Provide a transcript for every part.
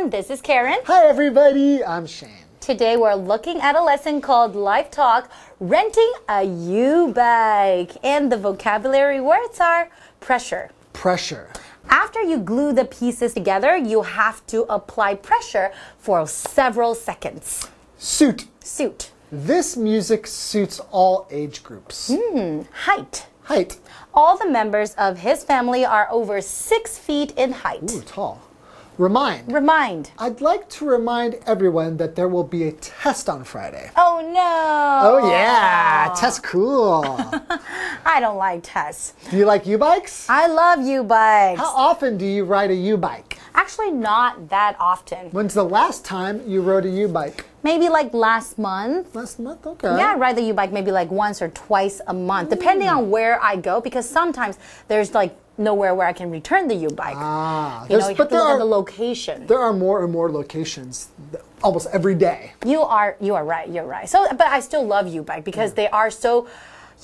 everyone, this is Karen. Hi everybody, I'm Shane. Today we're looking at a lesson called Live Talk, Renting a YouBike. And the vocabulary words are pressure. Pressure. After you glue the pieces together, you have to apply pressure for several seconds. Suit. Suit. This music suits all age groups. Height. Height. All the members of his family are over 6 feet in height. Ooh, tall. Remind. Remind. I'd like to remind everyone that there will be a test on Friday. Oh no! Oh yeah, test cool. I don't like tests. Do you like YouBikes? I love YouBikes. How often do you ride a YouBike? Actually, not that often. When's the last time you rode a YouBike? Maybe like last month. Last month? Okay. Yeah, I ride the YouBike maybe like once or twice a month, depending on where I go, because sometimes there's like nowhere where I can return the YouBike. You have to look at the location. There are more and more locations almost every day. You are right, you're right. So, but I still love YouBike because they are so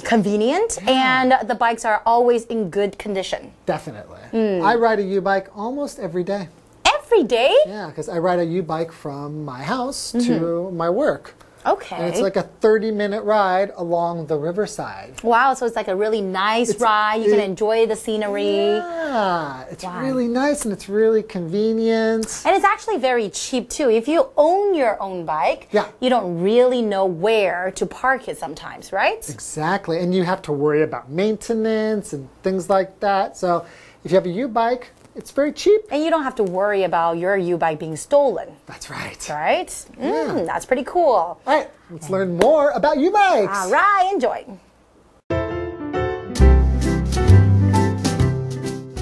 convenient and the bikes are always in good condition. Definitely. I ride a YouBike almost every day. Every day? Yeah, because I ride a YouBike from my house to my work. Okay. And it's like a 30-minute ride along the riverside. Wow, so it's like a really nice ride. You can enjoy the scenery. Yeah, it's really nice and it's really convenient. And it's actually very cheap too. If you own your own bike, you don't really know where to park it sometimes, right? Exactly, and you have to worry about maintenance and things like that. So if you have a YouBike, it's very cheap. And you don't have to worry about your YouBike being stolen. That's right. Right? That's pretty cool. All right, let's learn more about YouBikes. All right, enjoy.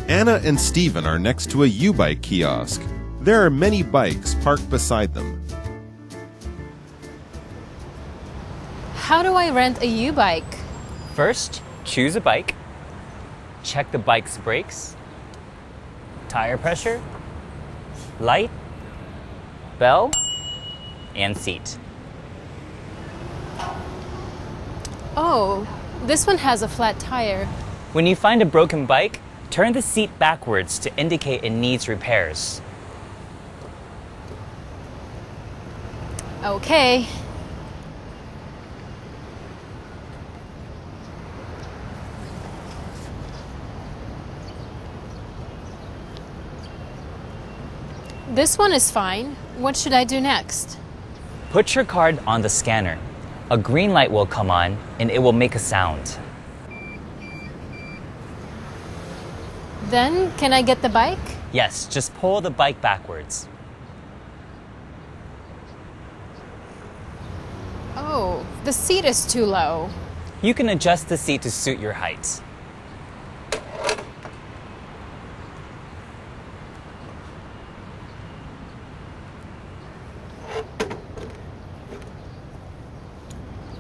Anna and Stephen are next to a YouBike kiosk. There are many bikes parked beside them. How do I rent a YouBike? First, choose a bike. Check the bike's brakes. Tire pressure, light, bell, and seat. Oh, this one has a flat tire. When you find a broken bike, turn the seat backwards to indicate it needs repairs. Okay. This one is fine. What should I do next? Put your card on the scanner. A green light will come on and it will make a sound. Then, can I get the bike? Yes, just pull the bike backwards. Oh, the seat is too low. You can adjust the seat to suit your height.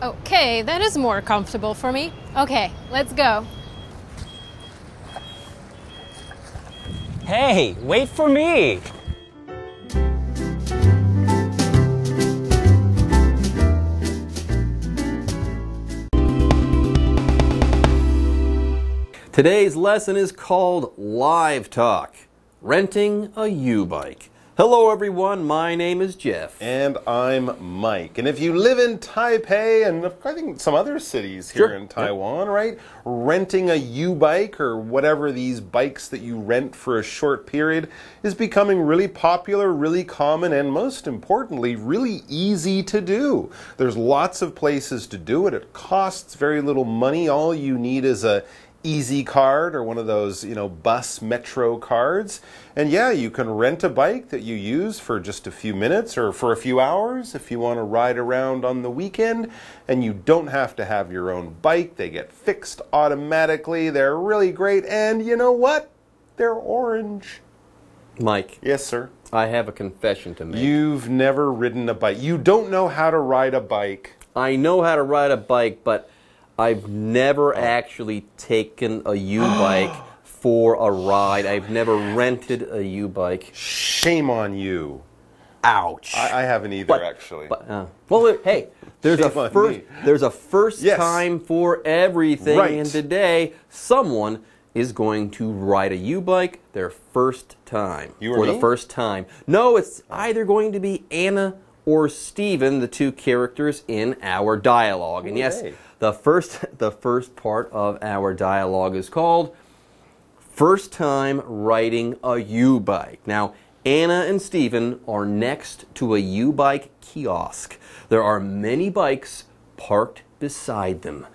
Okay, that is more comfortable for me. Okay, let's go. Hey, wait for me! Today's lesson is called Live Talk, Renting a YouBike. Hello everyone, my name is Jeff. And I'm Mike. And if you live in Taipei and I think some other cities here in Taiwan, right? Renting a YouBike or whatever these bikes that you rent for a short period is becoming really popular, really common, and most importantly, really easy to do. There's lots of places to do it. It costs very little money. All you need is a Easy card or one of those, bus metro cards. And yeah, you can rent a bike that you use for just a few minutes or for a few hours if you want to ride around on the weekend. And you don't have to have your own bike. They get fixed automatically. They're really great. And you know what? They're orange. Mike. Yes, sir. I have a confession to make. You've never ridden a bike. You don't know how to ride a bike. I know how to ride a bike, but I've never actually taken a YouBike for a ride. I've never rented a YouBike. Shame on you. Ouch. I haven't either, actually. Well, hey, there's a first Yes. time for everything, Right. and today someone is going to ride a U-bike their first time. You or for me? the first time. No, it's either going to be Anna or Steven, the two characters in our dialogue. And yes, the first part of our dialogue is called First Time Riding a U-Bike. Now, Anna and Steven are next to a U-Bike kiosk. There are many bikes parked beside them.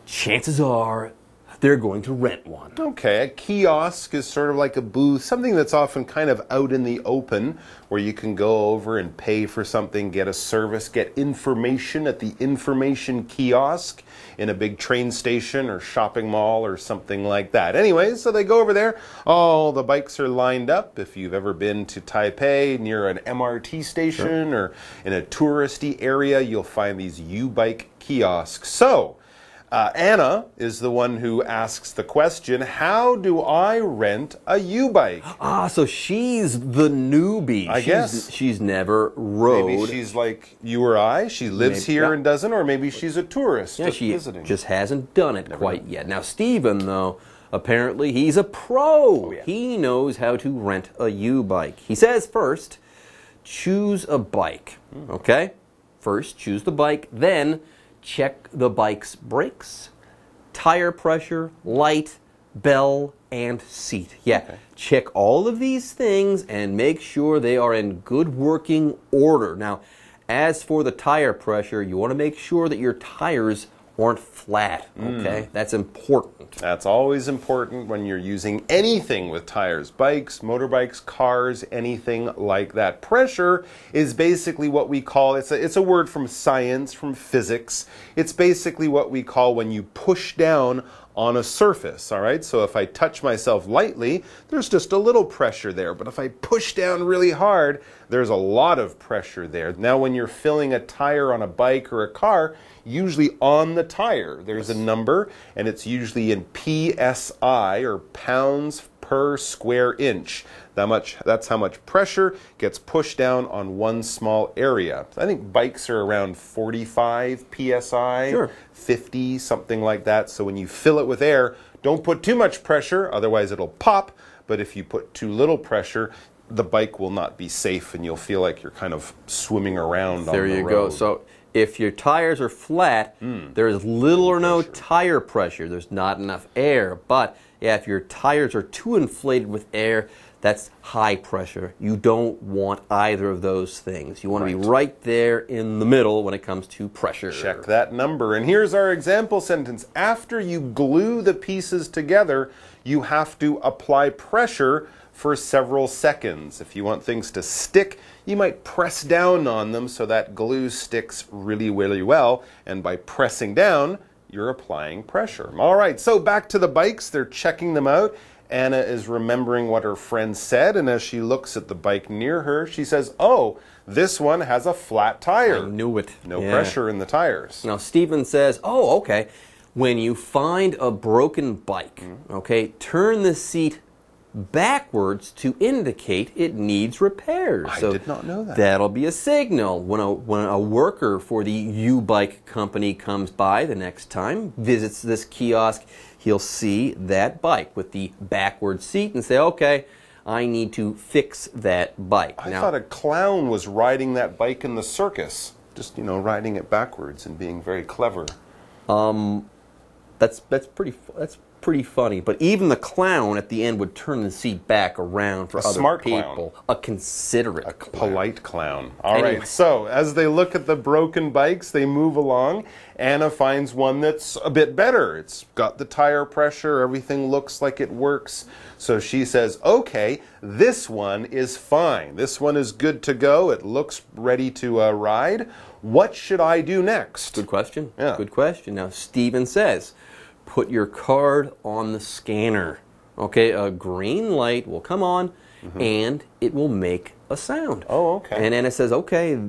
Chances are they're going to rent one. Okay, a kiosk is sort of like a booth, something that's often kind of out in the open, where you can go over and pay for something, get a service, get information at the information kiosk in a big train station or shopping mall or something like that. Anyways, so they go over there. All the bikes are lined up. If you've ever been to Taipei near an MRT station or in a touristy area, you'll find these U-bike kiosks. So, Anna is the one who asks the question, how do I rent a U-bike? Ah, so she's the newbie. I guess. She's never rode. Maybe she's like you or I. She lives here and doesn't, or maybe she's a tourist Yeah, she visiting. just hasn't done it quite yet. Now, Steven, though, apparently he's a pro. He knows how to rent a U-bike. He says first, choose a bike. Okay? First, choose the bike, then check the bike's brakes, tire pressure, light, bell, and seat. Yeah, check all of these things and make sure they are in good working order. Now, as for the tire pressure, you want to make sure that your tires aren't flat, okay? That's important. That's always important when you're using anything with tires. Bikes, motorbikes, cars, anything like that. Pressure is basically what we call, it's a word from science, from physics. It's basically what we call when you push down on a surface, all right? So if I touch myself lightly, there's just a little pressure there. But if I push down really hard, there's a lot of pressure there. Now, when you're filling a tire on a bike or a car, usually on the tire, there's a number, and it's usually in PSI, or pounds per square inch. That's how much pressure gets pushed down on one small area. I think bikes are around 45 PSI, 50, something like that. So when you fill it with air, don't put too much pressure, otherwise it'll pop. But if you put too little pressure, the bike will not be safe and you'll feel like you're kind of swimming around on the road. There you go. So if your tires are flat, there's little or no tire pressure. There's not enough air. But yeah, if your tires are too inflated with air, that's high pressure. You don't want either of those things. You want to be right there in the middle when it comes to pressure. Check that number. And here's our example sentence. After you glue the pieces together, you have to apply pressure for several seconds. If you want things to stick, you might press down on them so that glue sticks really, really well. And by pressing down, you're applying pressure. All right, so back to the bikes. They're checking them out. Anna is remembering what her friend said, and as she looks at the bike near her, she says, oh, this one has a flat tire. I knew it. No pressure in the tires. Now, Steven says, oh, okay, when you find a broken bike, okay, turn the seat backwards to indicate it needs repairs. I did not know that. That'll be a signal. When a worker for the U-Bike company comes by the next time, visits this kiosk, he'll see that bike with the backward seat and say, okay, I need to fix that bike. I thought a clown was riding that bike in the circus. Just, you know, riding it backwards and being very clever. That's pretty funny. But even the clown at the end would turn the seat back around for other smart people. Clown. A considerate A clown. polite clown. All right, so as they look at the broken bikes, they move along. Anna finds one that's a bit better. It's got the tire pressure. Everything looks like it works. So she says, okay, this one is fine. This one is good to go. It looks ready to ride. What should I do next? Good question. Yeah. Good question. Now, Steven says, put your card on the scanner. Okay, a green light will come on and it will make a sound. Oh, okay. And Anna says, okay,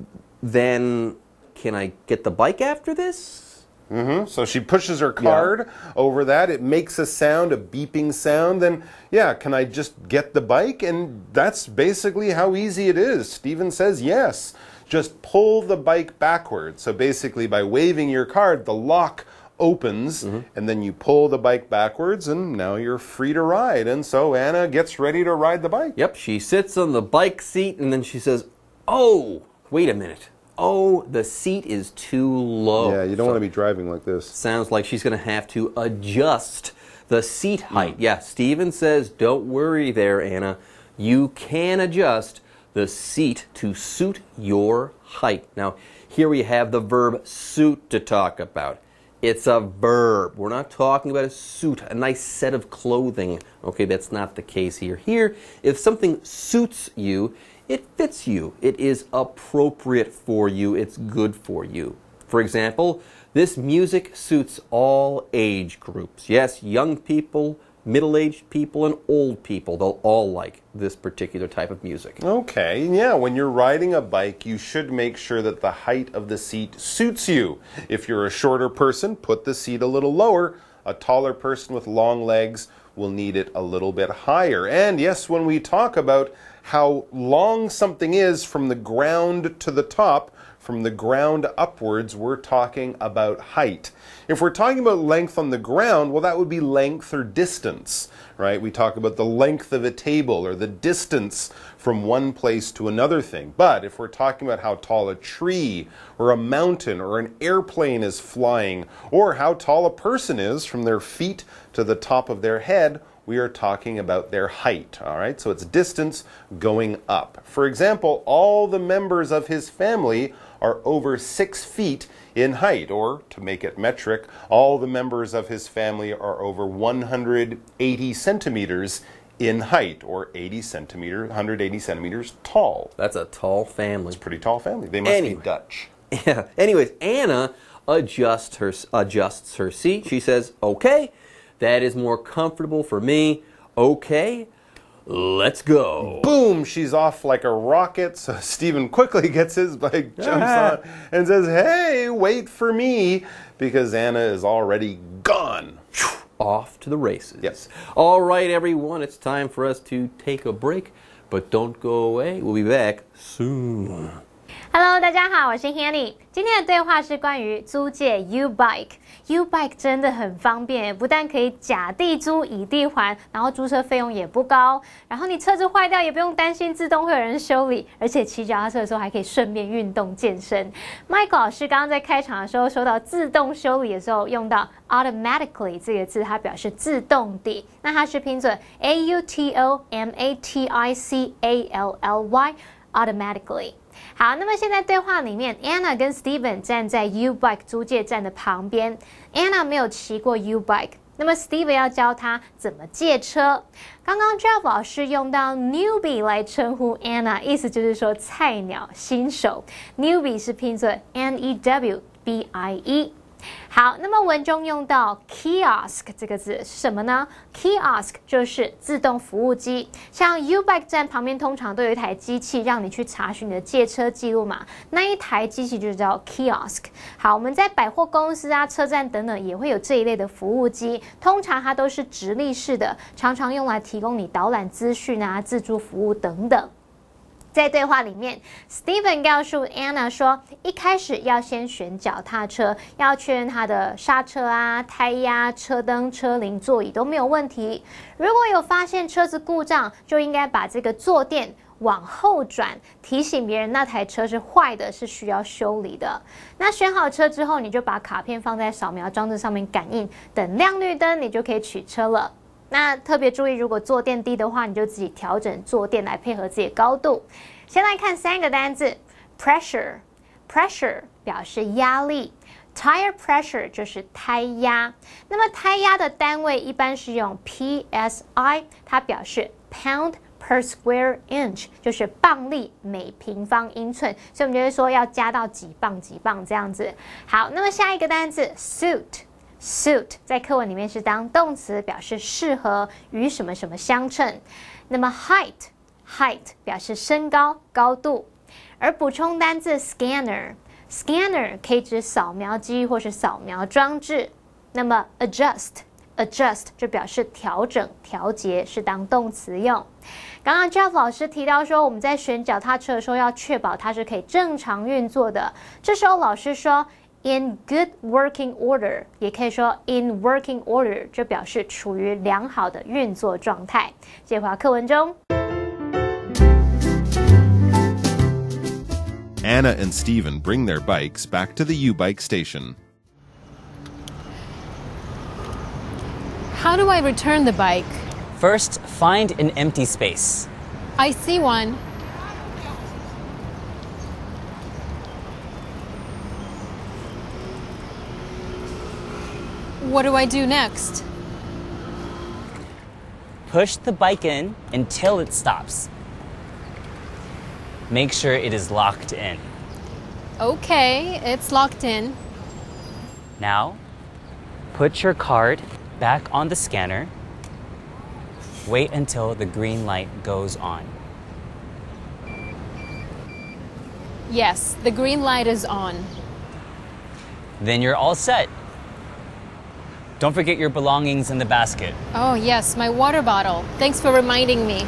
then can I get the bike after this? So she pushes her card over that. It makes a sound, a beeping sound. Then, yeah, can I just get the bike? And that's basically how easy it is. Steven says yes. Just pull the bike backwards. So basically, by waving your card, the lock opens, and then you pull the bike backwards, and now you're free to ride. And so Anna gets ready to ride the bike. Yep, she sits on the bike seat, and then she says, oh, wait a minute. Oh, the seat is too low. Yeah, you don't want to be driving like this. Sounds like she's going to have to adjust the seat height. Yeah, Stephen says, don't worry there, Anna. You can adjust the seat to suit your height. Now, here we have the verb suit to talk about. It's a verb. We're not talking about a suit, a nice set of clothing. Okay, that's not the case here. Here, if something suits you, it fits you. It is appropriate for you. It's good for you. For example, this music suits all age groups. Yes, young people, middle-aged people, and old people. They'll all like this particular type of music. Okay, yeah, when you're riding a bike, you should make sure that the height of the seat suits you. If you're a shorter person, put the seat a little lower. A taller person with long legs will need it a little bit higher. And yes, when we talk about how long something is from the ground to the top, from the ground upwards, we're talking about height. If we're talking about length on the ground, well, that would be length or distance, right? We talk about the length of a table or the distance from one place to another thing. But if we're talking about how tall a tree or a mountain or an airplane is flying, or how tall a person is from their feet to the top of their head, we are talking about their height, all right? So it's distance going up. For example, all the members of his family are over 6 feet in height, or to make it metric, all the members of his family are over 180 centimeters in height, or 180 centimeters tall. That's a tall family. It's a pretty tall family. They must be Dutch. Yeah. Anyways, Anna adjusts her seat. She says, okay, that is more comfortable for me. Okay, let's go. Boom, she's off like a rocket. So Stephen quickly gets his bike, jumps on, and says, hey, wait for me, because Anna is already gone. Off to the races. Yes. All right, everyone, it's time for us to take a break, but don't go away. We'll be back soon. Hello， 大家好，我是 Hanny。今天的对话是关于租借 YouBike。YouBike 真的很方便，不但可以甲地租乙地还，然后租车费用也不高，然后你车子坏掉也不用担心自动会有人修理，而且骑脚踏车的时候还可以顺便运动健身。Michael 老师刚刚在开场的时候说到自动修理的时候用到 automatically 这个字，它表示自动地，那它是拼作 automatically。automatically。好，那么现在对话里面 ，Anna 跟 Stephen 站在 YouBike 租借站的旁边。Anna 没有骑过 YouBike， 那么 Stephen 要教她怎么借车。刚刚 Jeff 老师用到 newbie 来称呼 Anna， 意思就是说菜鸟、新手。Newbie 是拼作 N-E-W-B-I-E。好，那么文中用到 kiosk 这个字是什么呢？ kiosk 就是自动服务机，像 YouBike 站旁边通常都有一台机器让你去查询你的借车记录嘛，那一台机器就叫 kiosk。好，我们在百货公司啊、车站等等也会有这一类的服务机，通常它都是直立式的，常常用来提供你导览资讯啊、自助服务等等。在对话里面 ，Stephen 告诉 Anna 说，一开始要先选脚踏车，要确认它的刹车啊、胎压、车灯、车铃、座椅都没有问题。如果有发现车子故障，就应该把这个坐垫往后转，提醒别人那台车是坏的，是需要修理的。那选好车之后，你就把卡片放在扫描装置上面感应，等亮绿灯，你就可以取车了。那特别注意，如果坐垫低的话，你就自己调整坐垫来配合自己的高度。先来看3个单字 ，pressure 表示压力 ，tire pressure 就是胎压。那么胎压的单位一般是用 PSI， 它表示 pound per square inch， 就是磅力每平方英寸，所以我们就会说要加到几磅这样子。好，那么下一个单字 suit 在课文里面是当动词，表示适合与什么什么相称。那么 height 表示身高高度，而补充单字 scanner 可以指扫描机或是扫描装置。那么 adjust 就表示调整调节，是当动词用。刚刚 Jeff 老师提到说，我们在选脚踏车的时候要确保它是可以正常运作的。这时候老师说 in good working order， 也可以说 in working order， 就表示处于良好的运作状态。接回到课文中。Anna and Stephen bring their bikes back to the YouBike station. How do I return the bike? First, find an empty space. I see one. What do I do next? Push the bike in until it stops. Make sure it is locked in. Okay, it's locked in. Now, put your card back on the scanner. Wait until the green light goes on. Yes, the green light is on. Then you're all set. Don't forget your belongings in the basket. Oh, yes, my water bottle. Thanks for reminding me.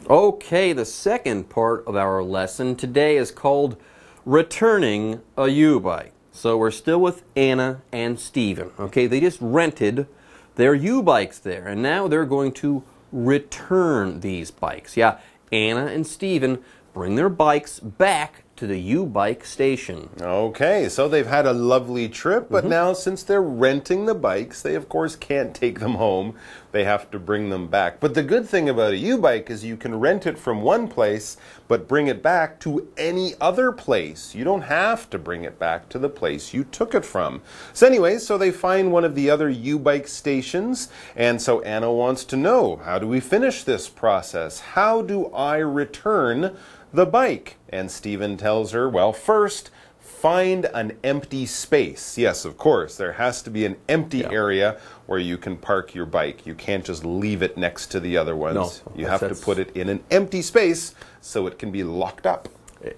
Okay, the second part of our lesson today is called returning a YouBike. So we're still with Anna and Stephen. Okay, they just rented their YouBikes there, and now they're going to return these bikes. Yeah, Anna and Stephen bring their bikes back to the YouBike station. Okay, so they've had a lovely trip, but now since they're renting the bikes, they of course can't take them home. They have to bring them back. But the good thing about a YouBike is you can rent it from one place, but bring it back to any other place. You don't have to bring it back to the place you took it from. So anyway, so they find one of the other YouBike stations, and so Anna wants to know, how do we finish this process? How do I return the bike? And Stephen tells her, well, first, find an empty space. Yes, of course, there has to be an empty area where you can park your bike. You can't just leave it next to the other ones. No, you have to put it in an empty space so it can be locked up.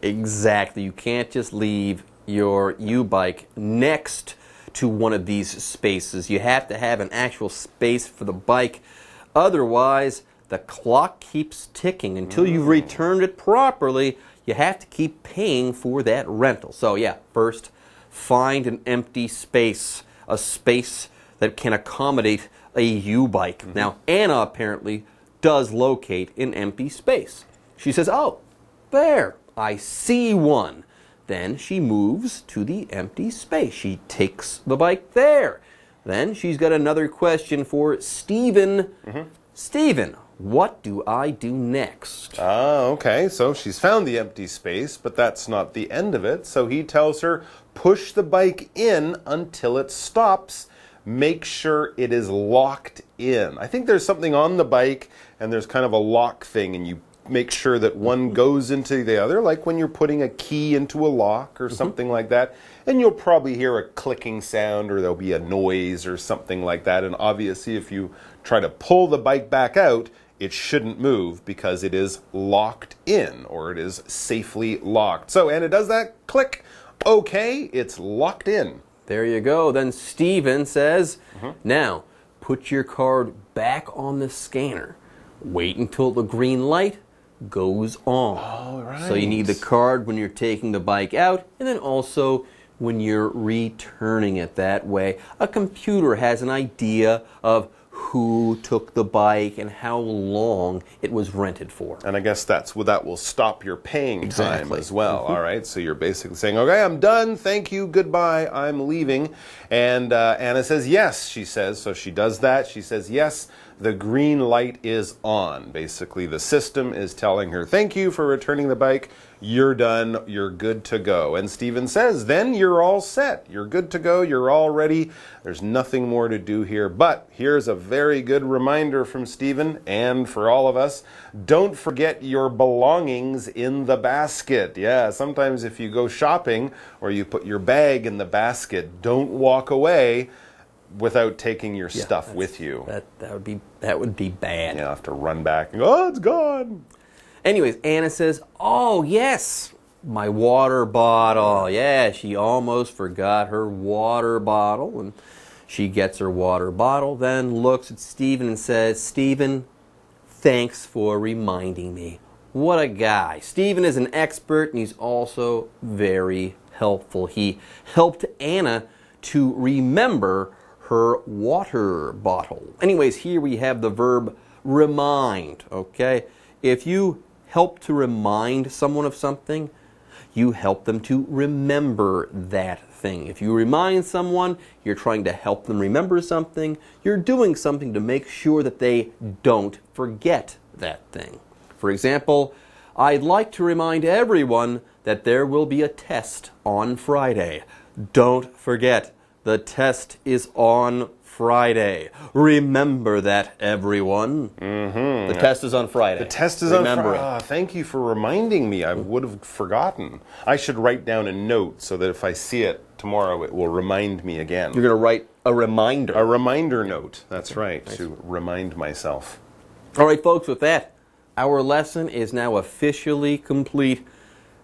Exactly. You can't just leave your YouBike next to one of these spaces. You have to have an actual space for the bike. Otherwise, the clock keeps ticking until you've returned it properly. You have to keep paying for that rental. So yeah, first, find an empty space, a space that can accommodate a YouBike. Now, Anna apparently does locate an empty space. She says, oh, there, I see one. Then she moves to the empty space. She takes the bike there. Then she's got another question for Stephen. Stephen, what do I do next? Okay, so she's found the empty space, but that's not the end of it. So he tells her, push the bike in until it stops. Make sure it is locked in. I think there's something on the bike, and there's kind of a lock thing, and you make sure that one goes into the other, like when you're putting a key into a lock or something like that. And you'll probably hear a clicking sound, or there'll be a noise or something like that. And obviously, if you try to pull the bike back out, it shouldn't move because it is locked in, or it is safely locked. So Anna does that, click, okay, it's locked in. There you go. Then Stephen says, now put your card back on the scanner. Wait until the green light goes on. All right. So you need the card when you're taking the bike out, and then also when you're returning it. That way, a computer has an idea of who took the bike and how long it was rented for. And I guess that will stop your paying time as well. Mm-hmm. All right, so you're basically saying, okay, I'm done, thank you, goodbye, I'm leaving. And Anna says yes, she says. So she does that. She says yes, the green light is on. Basically, the system is telling her, thank you for returning the bike. You're done. You're good to go. And Stephen says, then you're all set. You're good to go. You're all ready. There's nothing more to do here. But here's a very good reminder from Stephen and for all of us. Don't forget your belongings in the basket. Yeah, sometimes if you go shopping or you put your bag in the basket, don't walk away without taking your stuff with you. That would be bad. You have to run back and go, oh, it's gone. Anyways, Anna says, oh, yes, my water bottle. Yeah, she almost forgot her water bottle. And She gets her water bottle, then looks at Stephen and says, Stephen, thanks for reminding me. What a guy. Stephen is an expert and he's also very helpful. He helped Anna to remember her water bottle. Anyways, here we have the verb remind, okay? If you help to remind someone of something, you help them to remember that thing. If you remind someone, you're trying to help them remember something. You're doing something to make sure that they don't forget that thing. For example, I'd like to remind everyone that there will be a test on Friday. Don't forget, the test is on Friday. Remember that, everyone. The test is on Friday. The test is on Friday. Thank you for reminding me. I would have forgotten. I should write down a note so that if I see it tomorrow, it will remind me again. You're going to write a reminder. A reminder note. That's right, to remind myself. All right, folks, with that, our lesson is now officially complete.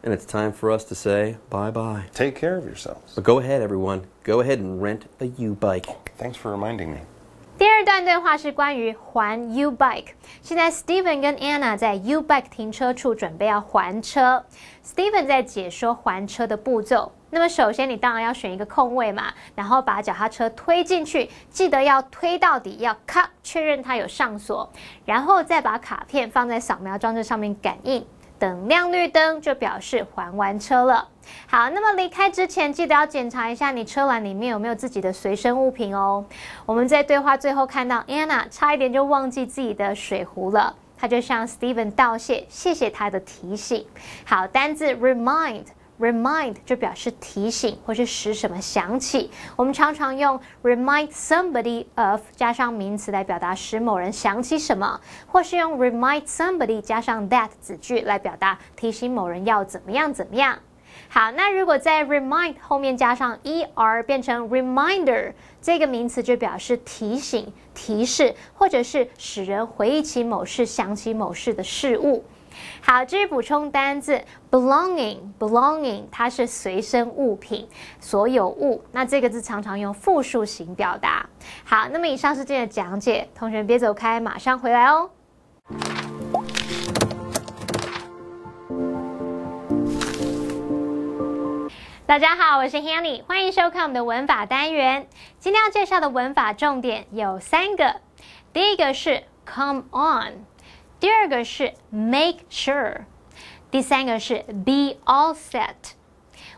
And it's time for us to say bye-bye. Take care of yourselves. But go ahead, everyone. Go ahead and rent a YouBike. Thanks for reminding me. 第二段对话是关于还 YouBike。现在 Steven 跟 Anna 在 YouBike 停车处准备要还车。Steven 在解说还车的步骤。那么首先你当然要选一个空位嘛，然后把脚踏车推进去，记得要推到底，要咔确认它有上锁，然后再把卡片放在扫描装置上面感应。等亮绿灯就表示还完车了。好，那么离开之前记得要检查一下你车篮里面有没有自己的随身物品哦。我们在对话最后看到 Anna 差一点就忘记自己的水壶了，她就向 Steven 道谢，谢谢他的提醒。好，单字 remind 就表示提醒或是使什么想起，我们常常用 remind somebody of 加上名词来表达使某人想起什么，或是用 remind somebody 加上 that 子句来表达提醒某人要怎么样怎么样。好，那如果在 remind 后面加上 er 变成 reminder， 这个名词就表示提醒、提示，或者是使人回忆起某事、想起某事的事物。好，至于补充单字 belonging 它是随身物品、所有物，那这个字常常用复数型表达。好，那么以上是今天的讲解，同学别走开，马上回来哦。大家好，我是 Hanny， 欢迎收看我们的文法单元。今天要介绍的文法重点有3个，第一个是 come on， 第二个是 make sure， 第三个是 be all set。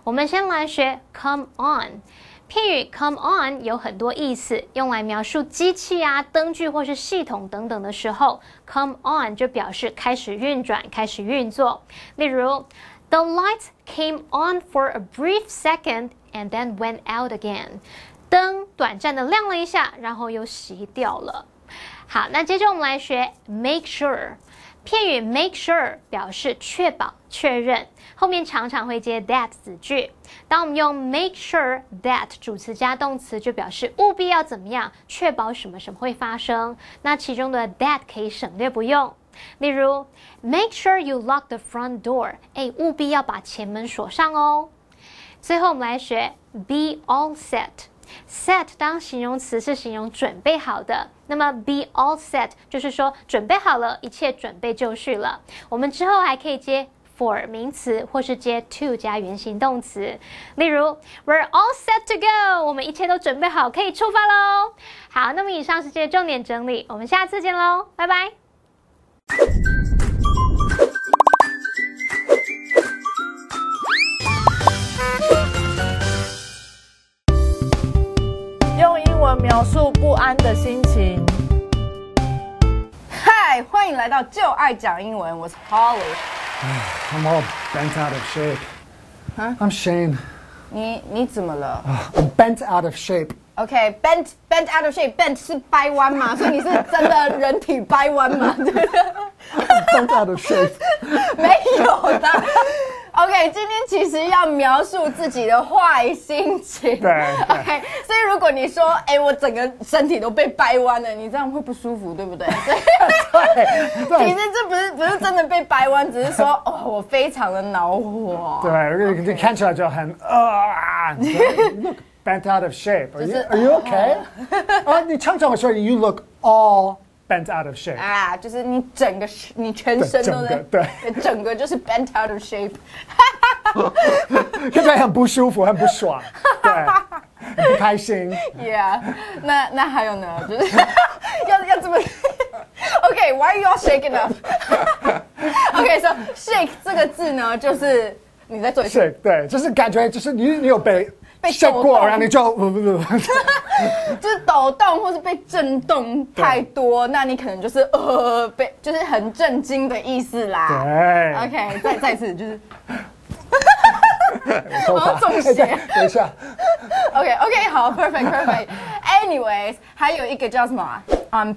我们先来学 come on。片语 come on 有很多意思，用来描述机器啊、灯具或是系统等等的时候 ，come on 就表示开始运转、开始运作。例如 The lights came on for a brief second and then went out again。灯短暂的亮了一下，然后又熄掉了。好，那接着我们来学 make sure。片语 make sure 表示确保、确认，后面常常会接 that 子句。当我们用 make sure that 主词加动词，就表示务必要怎么样，确保什么什么会发生。那其中的 that 可以省略不用。例如 make sure you lock the front door， 务必要把前门锁上哦。最后我们来学 be all set。set 当形容词是形容准备好的，那么 be all set 就是说准备好了，一切准备就绪了。我们之后还可以接 for 名词，或是接 to 加原形动词。例如 We're all set to go， 我们一切都准备好，可以出发喽。好，那么以上是这些重点整理，我们下次见喽，拜拜。用英文描述不安的心情。嗨，欢迎来到就爱讲英文，我是 Holly。I'm all bent out of shape. Huh? I'm Shane. 你怎么了I'm bent out of shape. OK, bent out of shape. Bent 是掰弯嘛，所以你是真的人体掰弯嘛？对不对？Bent out of shape. 没有的。OK， 今天其实要描述自己的坏心情。对。OK， 所以如果你说，我整个身体都被掰弯了，你这样会不舒服，对不对？对。其实这不是真的被掰弯，只是说，我非常的恼火。对，你看起来就很 bent out of shape. Are you okay? 你常常会说 you look all bent out of shape. 啊，就是你全身都在，对，整个就是 bent out of shape. 看起来很不舒服，很不爽，对，很不开心。Yeah. 那还有呢？就是要这么。Okay, why are you all shaking up? Okay, so shake 这个字呢，就是你在做 shake， 对，就是感觉就是你有被 shake 过，然后你就就是抖动或是被震动太多，那你可能就是就是很震惊的意思啦。对 ，OK， 再次就是。我要中邪。等一下。OK， 好 ，perfect。Anyways， 还有一个叫什么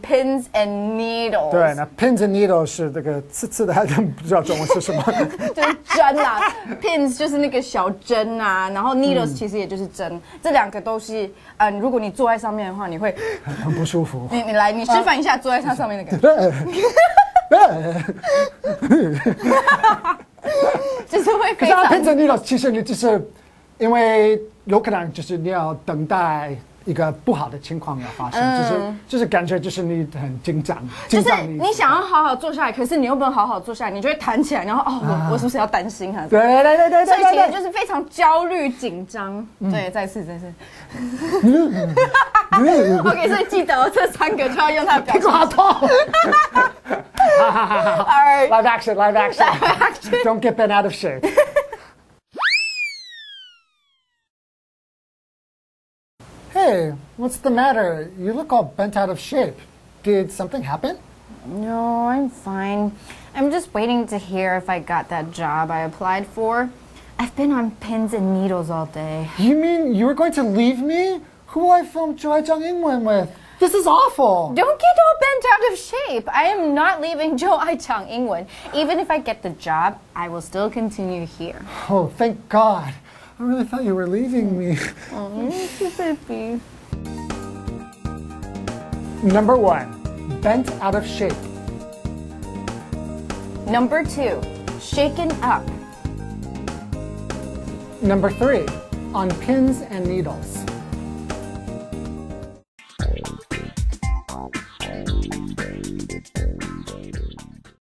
？pins and needles。对，那 pins and needles 是这个刺的，还不知道中文是什么。就是针啦 ，pins 就是那个小针啊，然后 needles 其实也就是针，这两个都是如果你坐在上面的话，你会很不舒服。你来，你示范一下坐在它上面那个。就是会非常。可是 pins and needles 其实你就是因为有可能就是你要等待一个不好的情况要发生，就是感觉就是你很紧张，就是你想要好好坐下来，可是你又不能好好坐下来，你就会弹起来，然后我是不是要担心啊？对，所以其实就是非常焦虑紧张。对，再次。OK， 所以记得这3个就要用它的表情。好痛。Alright. Live action. Don't get bent out of shape. Hey, what's the matter? You look all bent out of shape. Did something happen? No, I'm fine. I'm just waiting to hear if I got that job I applied for. I've been on pins and needles all day. You mean you were going to leave me? Who will I film 就爱讲英文 with? This is awful. Don't get all bent out of shape. I am not leaving 就爱讲英文. Even if I get the job, I will still continue here. Oh, thank God. I really thought you were leaving me. Oh, baby. Number 1, bent out of shape. Number 2, shaken up. Number 3, on pins and needles.